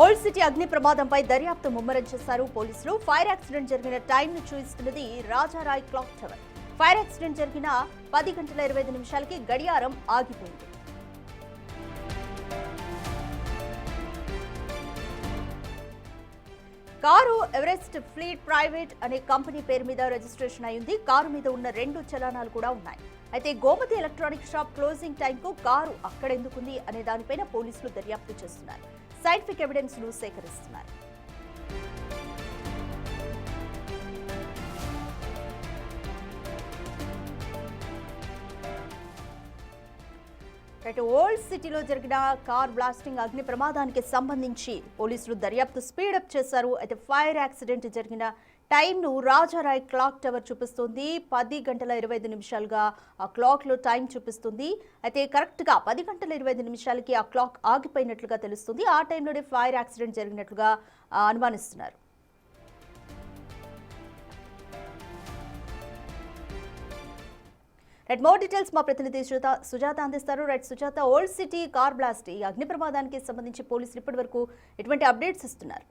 Old city అగ్ని ప్రమాదంపై దర్యాప్తు ముమ్మరం చేశారు పోలీసులు. ఫైర్ యాక్సిడెంట్ జరిగిన టైంను చూపిస్తున్నది Rajarai clock tower. Fire accident జరిగిన 10 గంటల 25 నిమిషాలకి గడియారం ఆగిపోయింది. కారు ఎవరెస్ట్ ఫ్లీట్ ప్రైవేట్ అనే కంపెనీ పేరు మీద రిజిస్ట్రేషన్ అయింది. కారు మీద ఉన్న 2 చలానాలు కూడా ఉన్నాయి. అయితే గోమతి ఎలక్ట్రానిక్ షాప్ క్లోజింగ్ టైంకు కారు అక్కడెందుకుంది అనే దానిపైన పోలీసులు దర్యాప్తు చేస్తున్నారు. సైంటిఫిక్ ఎవిడెన్స్ ను సేకరిస్తున్నారు. ఓల్డ్ సిటీలో జరిగిన కార్ బ్లాస్టింగ్ అగ్ని ప్రమాదానికి సంబంధించి పోలీసులు దర్యాప్తు స్పీడప్ చేశారు. అయితే ఫైర్ యాక్సిడెంట్ జరిగిన టైంను రాజారాయ్ క్లాక్ టవర్ చూపిస్తుంది. 10 గంటల 25 నిమిషాలుగా ఆ క్లాక్లో టైం చూపిస్తుంది. అయితే కరెక్ట్గా 10 గంటల 25 నిమిషాలకి ఆ క్లాక్ ఆగిపోయినట్లుగా తెలుస్తుంది. ఆ టైంలోనే ఫైర్ యాక్సిడెంట్ జరిగినట్లుగా అనుమానిస్తున్నారు. మోర్ డీటెయిల్స్ మా ప్రతినిధి సుజాత అందిస్తారు. Sujatha, old city car blast ఈ అగ్ని ప్రమాదానికి సంబంధించి పోలీసులు ఇప్పటి వరకు ఎటువంటి అప్డేట్స్ ఇస్తున్నారు?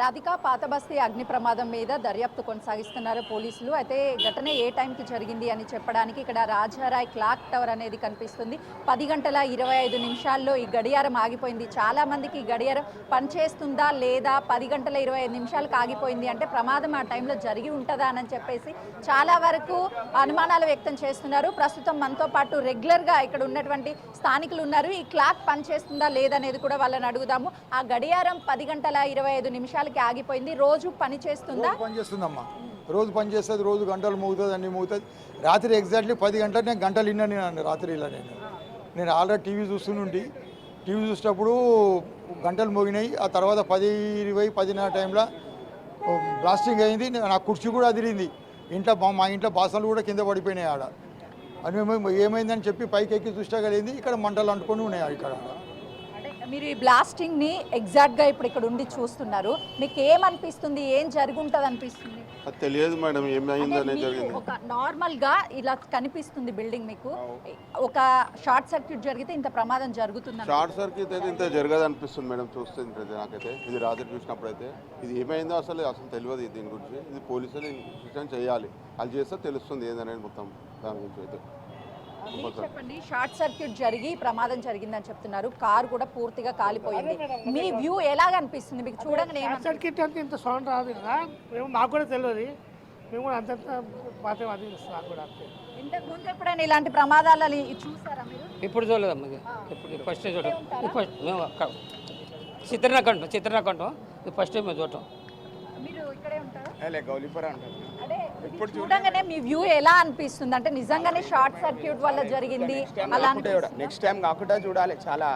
రాధిక, పాతబస్తీ అగ్ని ప్రమాదం మీద దర్యాప్తు కొనసాగిస్తున్నారు పోలీసులు. అయితే ఘటన ఏ టైంకి జరిగింది అని చెప్పడానికి ఇక్కడ రాజారాయ్ క్లాక్ టవర్ అనేది కనిపిస్తుంది. 10 గంటల 25 నిమిషాల్లో ఈ గడియారం ఆగిపోయింది. చాలా మందికి ఈ గడియారం పనిచేస్తుందా లేదా, 10 గంటల 25 నిమిషాలకు ఆగిపోయింది అంటే ప్రమాదం ఆ టైంలో జరిగి ఉంటుందా అని చెప్పేసి చాలా వరకు అనుమానాలు వ్యక్తం చేస్తున్నారు. ప్రస్తుతం మనతో పాటు రెగ్యులర్గా ఇక్కడ ఉన్నటువంటి స్థానికులు ఉన్నారు. ఈ క్లాక్ పనిచేస్తుందా లేదనేది కూడా వాళ్ళని అడుగుదాము. ఆ గడియారం 10 గంటల 25 నిమిషాలు ఆగిపోయింది. రోజు పని చేస్తుందా? పనిచేస్తుందమ్మా, రోజు పనిచేస్తుంది. రోజు గంటలు మోగుతుంది, అన్ని మోగుతుంది. రాత్రి ఎగ్జాక్ట్లీ 10 గంటలు నేను గంటలు విన్నాను రాత్రి. ఇలా నేను ఆల్రెడీ టీవీ చూస్తుండి, టీవీ చూసేటప్పుడు గంటలు మోగినాయి. ఆ తర్వాత 10:20, 10:30 టైంలో బ్లాస్టింగ్ అయింది. నా కుర్చీ కూడా అదిరింది. మా ఇంట్లో బాసనలు కూడా కింద పడిపోయినాయి. ఆడ అని ఏమైందని చెప్పి పైకి ఎక్కి చూస్తే కలిగింది. ఇక్కడ మంటలు అంటుకొని ఉన్నాయి. ఇక్కడ మీరు ఈ బ్లాస్టింగ్ని ఎగ్జాక్ట్గా ఇప్పుడు ఇక్కడ ఉండి చూస్తున్నారు. మీకు ఏమనిపిస్తుంది, ఏం జరుగుంటుంది అనిపిస్తుంది? తెలియదు మేడం, ఏమైందనే జరిగింది. ఒక నార్మల్గా ఇలా కనిపిస్తుంది బిల్డింగ్. మీకు ఒక షార్ట్ సర్క్యూట్ జరిగితే ఇంత ప్రమాదం జరుగుతుంది? షార్ట్ సర్క్యూట్ అయితే ఇంత జరగదు అనిపిస్తుంది మేడం చూస్తుంది నాకైతే. ఇది రాత్రి చూసినప్పుడు అయితే ఇది ఏమైందో అసలు తెలియదు. దీని గురించి ఇది పోలీసులు ఇన్వెస్టిగేషన్ చేయాలి. అది చేస్తే తెలుస్తుంది ఏందనేది మొత్తం దాని గురించి అయితే. చెప్పండి, షార్ట్ సర్క్యూట్ జరిగి ప్రమాదం జరిగిందని చెప్తున్నారు. కారు కూడా పూర్తిగా కాలిపోయింది. మీ వ్యూ ఎలాగ అనిపిస్తుంది మీకు చూడగానే? సర్క్యూట్ అంటే ఇంత సౌండ్ రాదు కదా, మాకు కూడా తెలియదు. మేము కూడా అంత మాత్రం అది నాకు కూడా. ఇంతకు ముందు ఎప్పుడైనా ఇలాంటి ప్రమాదాలు చూసారా మీరు? ఇప్పుడు చూడలేదమ్మా. ఇప్పుడు ఫస్ట్ చూడటం. మేము చిత్రనకంటాం ఫస్ట్ టైం మేము చూడటం. మీరు ఇక్కడే ఉంటారా? గౌలీపుర అంటారు. ఇప్పుడు చూడగానే మీ వ్యూ ఎలా అనిపిస్తుంది? అంటే నిజంగానే షార్ట్ సర్క్యూట్ వల్ల జరిగింది అలా? నెక్స్ట్ టైం కాకుండా చూడాలి, చాలా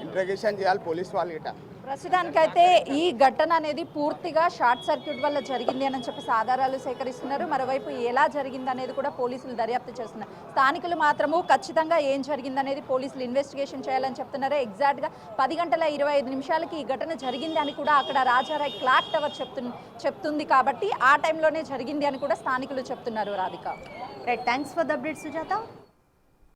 ఇంట్రాగేషన్ చేయాలి పోలీస్ వాళ్ళు గిట్ట. ప్రస్తుతానికైతే ఈ ఘటన అనేది పూర్తిగా షార్ట్ సర్క్యూట్ వల్ల జరిగింది అని చెప్పేసి ఆధారాలు సేకరిస్తున్నారు. మరోవైపు ఎలా జరిగింది అనేది కూడా పోలీసులు దర్యాప్తు చేస్తున్నారు. స్థానికులు మాత్రము ఖచ్చితంగా ఏం జరిగిందనేది పోలీసులు ఇన్వెస్టిగేషన్ చేయాలని చెప్తున్నారు. ఎగ్జాక్ట్గా 10 గంటల 25 నిమిషాలకి ఈ ఘటన జరిగింది అని కూడా అక్కడ రాజారాయ్ క్లాక్ టవర్ చెప్తుంది. కాబట్టి ఆ టైంలోనే జరిగింది అని కూడా స్థానికులు చెప్తున్నారు. Radhika, thanks for the update Sujatha.